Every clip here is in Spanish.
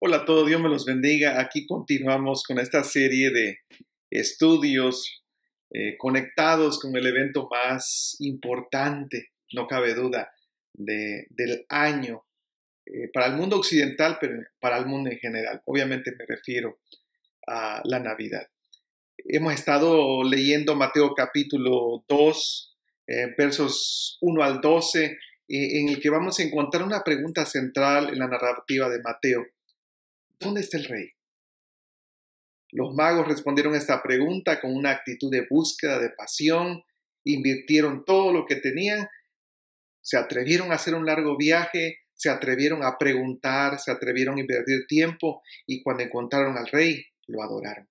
Hola a todos, Dios me los bendiga. Aquí continuamos con esta serie de estudios conectados con el evento más importante, no cabe duda, del año para el mundo occidental, pero para el mundo en general. Obviamente me refiero a la Navidad. Hemos estado leyendo Mateo capítulo 2, versos 1 al 12, en el que vamos a encontrar una pregunta central en la narrativa de Mateo. ¿Dónde está el rey? Los magos respondieron a esta pregunta con una actitud de búsqueda, de pasión, invirtieron todo lo que tenían, se atrevieron a hacer un largo viaje, se atrevieron a preguntar, se atrevieron a invertir tiempo y cuando encontraron al rey, lo adoraron.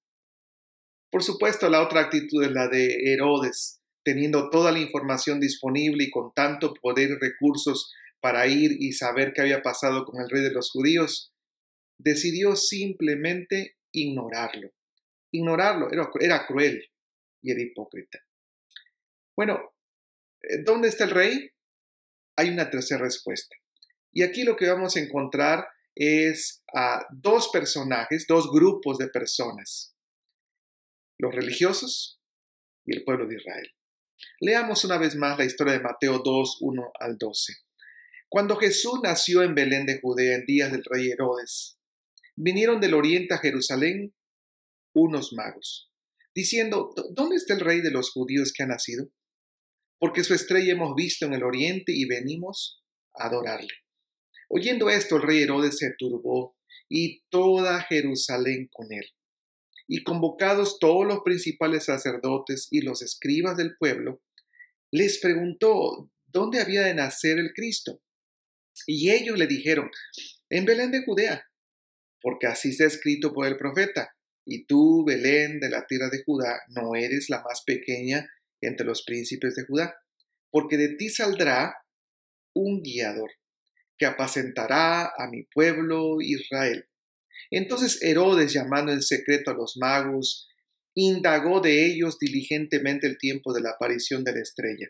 Por supuesto, la otra actitud es la de Herodes, teniendo toda la información disponible y con tanto poder y recursos para ir y saber qué había pasado con el rey de los judíos, decidió simplemente ignorarlo. Ignorarlo era cruel y era hipócrita. Bueno, ¿dónde está el rey? Hay una tercera respuesta. Y aquí lo que vamos a encontrar es a dos personajes, dos grupos de personas. Los religiosos y el pueblo de Israel. Leamos una vez más la historia de Mateo 2, 1 al 12. Cuando Jesús nació en Belén de Judea en días del rey Herodes, vinieron del oriente a Jerusalén unos magos, diciendo, ¿dónde está el rey de los judíos que ha nacido? Porque su estrella hemos visto en el oriente y venimos a adorarle. Oyendo esto, el rey Herodes se turbó y toda Jerusalén con él. Y convocados todos los principales sacerdotes y los escribas del pueblo, les preguntó dónde había de nacer el Cristo. Y ellos le dijeron, en Belén de Judea, porque así está escrito por el profeta. Y tú, Belén, de la tierra de Judá, no eres la más pequeña entre los príncipes de Judá, porque de ti saldrá un guiador, que apacentará a mi pueblo Israel. Entonces Herodes, llamando en secreto a los magos, indagó de ellos diligentemente el tiempo de la aparición de la estrella.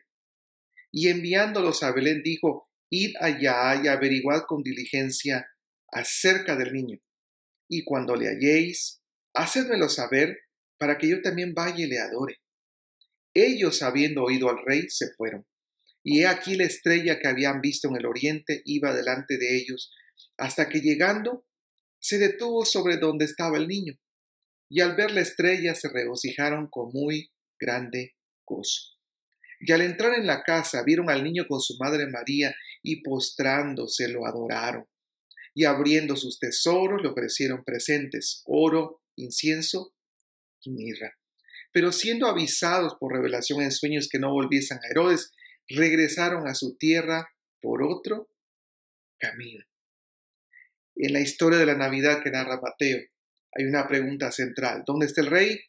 Y enviándolos a Belén dijo, id allá y averiguad con diligencia acerca del niño. Y cuando le halléis, hacedmelo saber, para que yo también vaya y le adore. Ellos, habiendo oído al rey, se fueron. Y he aquí la estrella que habían visto en el oriente iba delante de ellos, hasta que llegando, se detuvo sobre donde estaba el niño. Y al ver la estrella se regocijaron con muy grande gozo. Y al entrar en la casa, vieron al niño con su madre María, y postrándose lo adoraron. Y abriendo sus tesoros le ofrecieron presentes, oro, incienso y mirra. Pero siendo avisados por revelación en sueños que no volviesen a Herodes, regresaron a su tierra por otro camino. En la historia de la Navidad que narra Mateo, hay una pregunta central. ¿Dónde está el rey?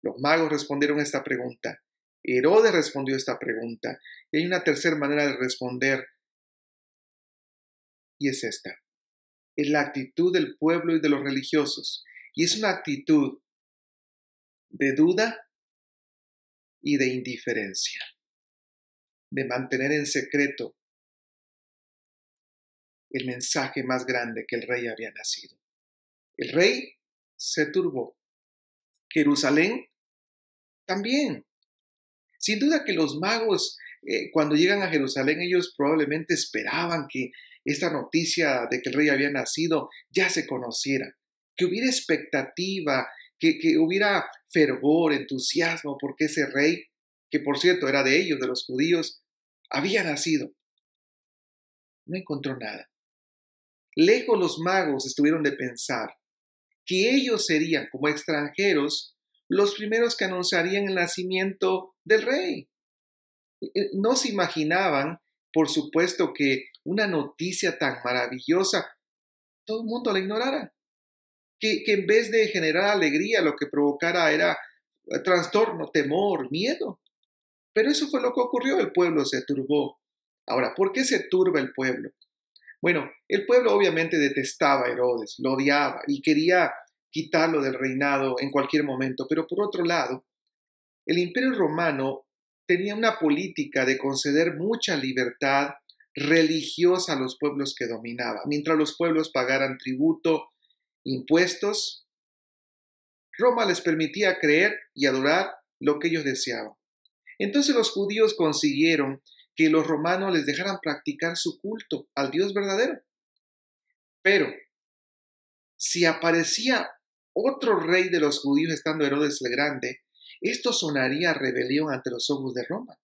Los magos respondieron esta pregunta. Herodes respondió esta pregunta. Y hay una tercera manera de responder, y es esta. Es la actitud del pueblo y de los religiosos. Y es una actitud de duda y de indiferencia, de mantener en secreto el mensaje más grande que el rey había nacido. El rey se turbó. Jerusalén también. Sin duda que los magos, cuando llegan a Jerusalén, ellos probablemente esperaban que esta noticia de que el rey había nacido ya se conociera, que hubiera expectativa, que hubiera fervor, entusiasmo, porque ese rey, que por cierto era de ellos, de los judíos, había nacido. No encontró nada. Lejos los magos estuvieron de pensar que ellos serían, como extranjeros, los primeros que anunciarían el nacimiento del rey. No se imaginaban, por supuesto, que una noticia tan maravillosa todo el mundo la ignorara. Que en vez de generar alegría, lo que provocara era trastorno, temor, miedo. Pero eso fue lo que ocurrió, el pueblo se turbó. Ahora, ¿por qué se turba el pueblo? Bueno, el pueblo obviamente detestaba a Herodes, lo odiaba y quería quitarlo del reinado en cualquier momento, pero por otro lado, el Imperio Romano tenía una política de conceder mucha libertad religiosa a los pueblos que dominaba. Mientras los pueblos pagaran tributo, impuestos, Roma les permitía creer y adorar lo que ellos deseaban. Entonces los judíos consiguieron que los romanos les dejaran practicar su culto al Dios verdadero. Pero si aparecía otro rey de los judíos estando Herodes el Grande, esto sonaría a rebelión ante los ojos de Roma.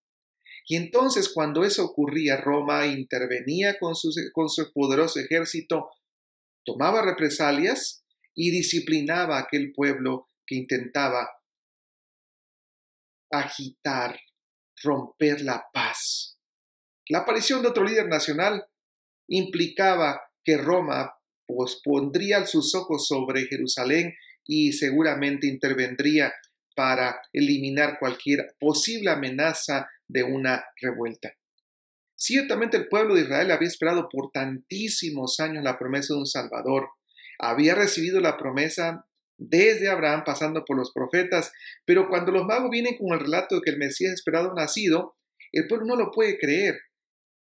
Y entonces cuando eso ocurría, Roma intervenía con su poderoso ejército, tomaba represalias y disciplinaba a aquel pueblo que intentaba agitar, romper la paz. La aparición de otro líder nacional implicaba que Roma pondría sus ojos sobre Jerusalén y seguramente intervendría para eliminar cualquier posible amenaza de una revuelta. Ciertamente el pueblo de Israel había esperado por tantísimos años la promesa de un Salvador. Había recibido la promesa desde Abraham pasando por los profetas, pero cuando los magos vienen con el relato de que el Mesías esperado ha nacido, el pueblo no lo puede creer.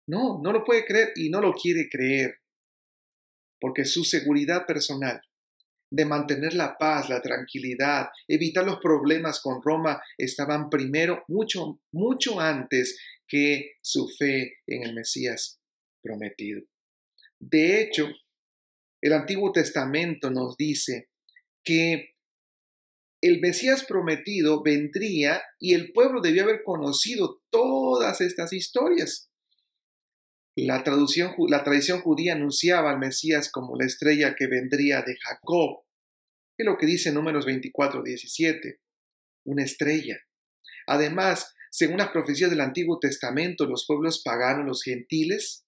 No lo puede creer y no lo quiere creer, porque su seguridad personal de mantener la paz, la tranquilidad, evitar los problemas con Roma estaban primero, mucho antes que su fe en el Mesías prometido. De hecho, el Antiguo Testamento nos dice que el Mesías prometido vendría y el pueblo debía haber conocido todas estas historias. La tradición judía anunciaba al Mesías como la estrella que vendría de Jacob. Es lo que dice Números 24:17, una estrella. Además, según las profecías del Antiguo Testamento, los pueblos paganos, los gentiles,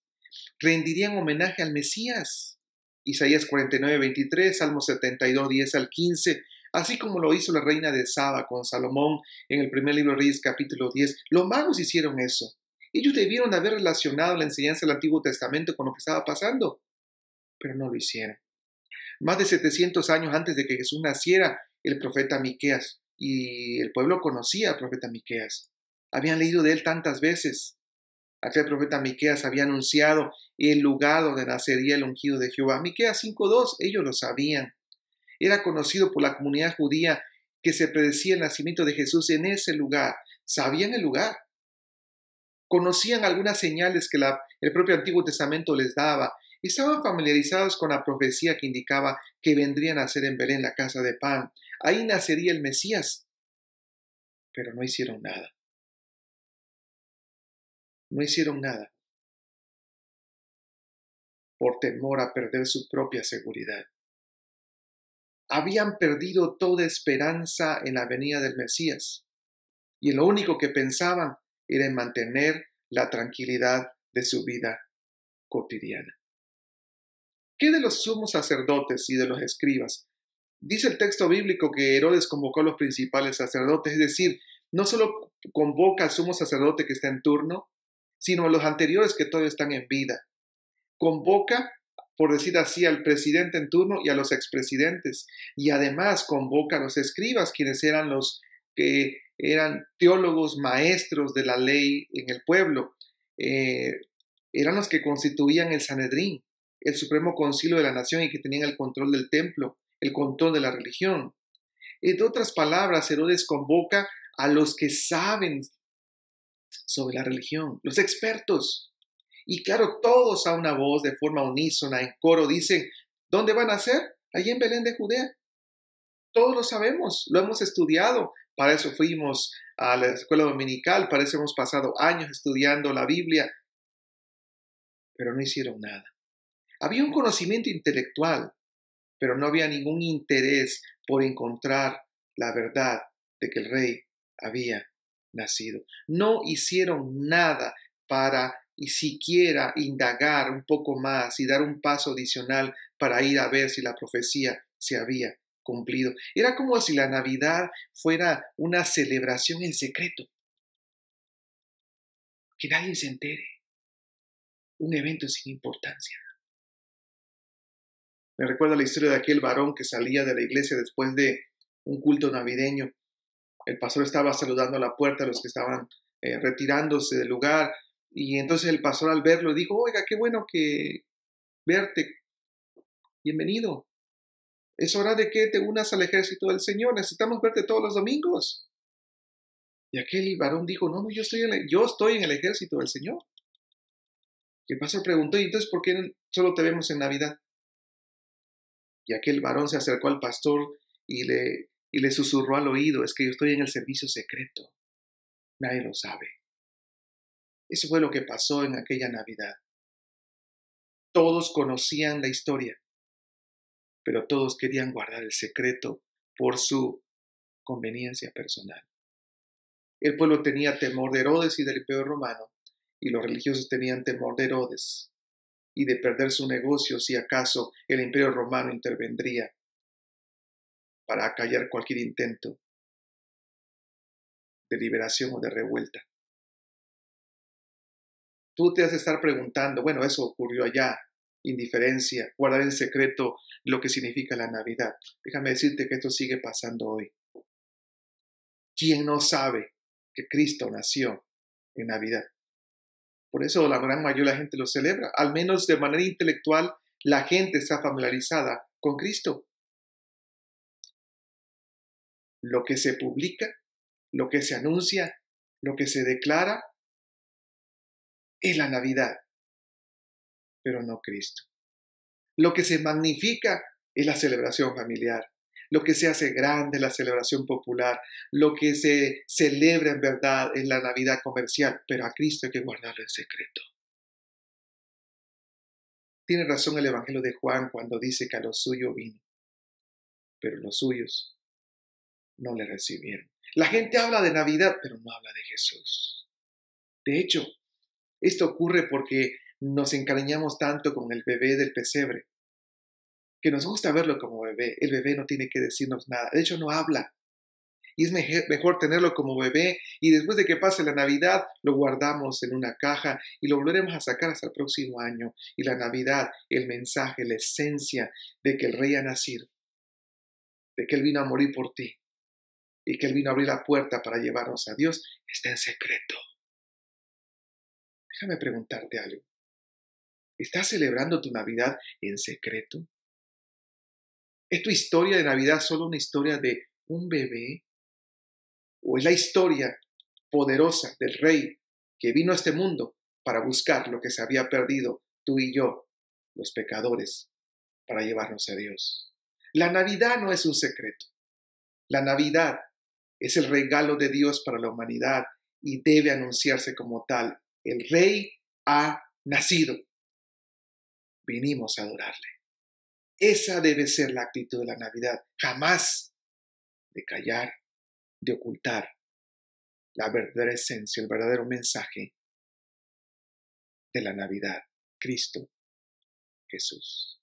rendirían homenaje al Mesías. Isaías 49:23, Salmos 72:10 al 15, así como lo hizo la reina de Saba con Salomón en el primer libro de Reyes capítulo 10. Los magos hicieron eso. Ellos debieron haber relacionado la enseñanza del Antiguo Testamento con lo que estaba pasando, pero no lo hicieron. Más de 700 años antes de que Jesús naciera, el profeta Miqueas, y el pueblo conocía al profeta Miqueas. Habían leído de él tantas veces. Aquel profeta Miqueas había anunciado el lugar donde nacería el ungido de Jehová. Miqueas 5:2, ellos lo sabían. Era conocido por la comunidad judía que se predecía el nacimiento de Jesús en ese lugar. Sabían el lugar. Conocían algunas señales que el propio Antiguo Testamento les daba. Estaban familiarizados con la profecía que indicaba que vendrían a nacer en Belén, la casa de pan. Ahí nacería el Mesías. Pero no hicieron nada. No hicieron nada. Por temor a perder su propia seguridad. Habían perdido toda esperanza en la venida del Mesías. Y lo único que pensaban era en mantener la tranquilidad de su vida cotidiana. ¿Qué de los sumos sacerdotes y de los escribas? Dice el texto bíblico que Herodes convocó a los principales sacerdotes, es decir, no solo convoca al sumo sacerdote que está en turno, sino a los anteriores que todavía están en vida. Convoca, por decir así, al presidente en turno y a los expresidentes. Y además convoca a los escribas, quienes eran los que eran teólogos maestros de la ley en el pueblo. Eran los que constituían el Sanedrín, el supremo concilio de la nación y que tenían el control del templo, el control de la religión. En otras palabras, Herodes convoca a los que saben sobre la religión, los expertos. Y claro, todos a una voz, de forma unísona, en coro, dicen, ¿dónde van a ser? Allí en Belén de Judea. Todos lo sabemos, lo hemos estudiado. Para eso fuimos a la escuela dominical, para eso hemos pasado años estudiando la Biblia. Pero no hicieron nada. Había un conocimiento intelectual, pero no había ningún interés por encontrar la verdad de que el rey había nacido. No hicieron nada para y siquiera indagar un poco más y dar un paso adicional para ir a ver si la profecía se había cumplido. Era como si la Navidad fuera una celebración en secreto. Que nadie se entere. Un evento sin importancia. Me recuerda la historia de aquel varón que salía de la iglesia después de un culto navideño. El pastor estaba saludando a la puerta a los que estaban retirándose del lugar Y entonces el pastor al verlo dijo, oiga, qué bueno que verte, bienvenido. Es hora de que te unas al ejército del Señor, necesitamos verte todos los domingos. Y aquel varón dijo, no, yo estoy en el ejército del Señor. Y el pastor preguntó, ¿y entonces por qué solo te vemos en Navidad? Y aquel varón se acercó al pastor y le susurró al oído, es que yo estoy en el servicio secreto, nadie lo sabe. Eso fue lo que pasó en aquella Navidad. Todos conocían la historia, pero todos querían guardar el secreto por su conveniencia personal. El pueblo tenía temor de Herodes y del Imperio Romano, y los religiosos tenían temor de Herodes y de perder su negocio si acaso el Imperio Romano intervendría para acallar cualquier intento de liberación o de revuelta. Tú te has de estar preguntando, bueno, eso ocurrió allá, indiferencia, guardar en secreto lo que significa la Navidad. Déjame decirte que esto sigue pasando hoy. ¿Quién no sabe que Cristo nació en Navidad? Por eso la gran mayoría de la gente lo celebra. Al menos de manera intelectual, la gente está familiarizada con Cristo. Lo que se publica, lo que se anuncia, lo que se declara, es la Navidad, pero no Cristo. Lo que se magnifica es la celebración familiar. Lo que se hace grande es la celebración popular. Lo que se celebra en verdad es la Navidad comercial, pero a Cristo hay que guardarlo en secreto. Tiene razón el Evangelio de Juan cuando dice que a los suyos vino, pero los suyos no le recibieron. La gente habla de Navidad, pero no habla de Jesús. De hecho, esto ocurre porque nos encariñamos tanto con el bebé del pesebre, que nos gusta verlo como bebé. El bebé no tiene que decirnos nada, de hecho no habla. Y es mejor tenerlo como bebé y después de que pase la Navidad lo guardamos en una caja y lo volveremos a sacar hasta el próximo año. Y la Navidad, el mensaje, la esencia de que el Rey ha nacido, de que Él vino a morir por ti y que Él vino a abrir la puerta para llevarnos a Dios, está en secreto. Déjame preguntarte algo. ¿Estás celebrando tu Navidad en secreto? ¿Es tu historia de Navidad solo una historia de un bebé? ¿O es la historia poderosa del Rey que vino a este mundo para buscar lo que se había perdido tú y yo, los pecadores, para llevarnos a Dios? La Navidad no es un secreto. La Navidad es el regalo de Dios para la humanidad y debe anunciarse como tal. El Rey ha nacido. Venimos a adorarle. Esa debe ser la actitud de la Navidad. Jamás de callar, de ocultar la verdadera esencia, el verdadero mensaje de la Navidad. Cristo Jesús.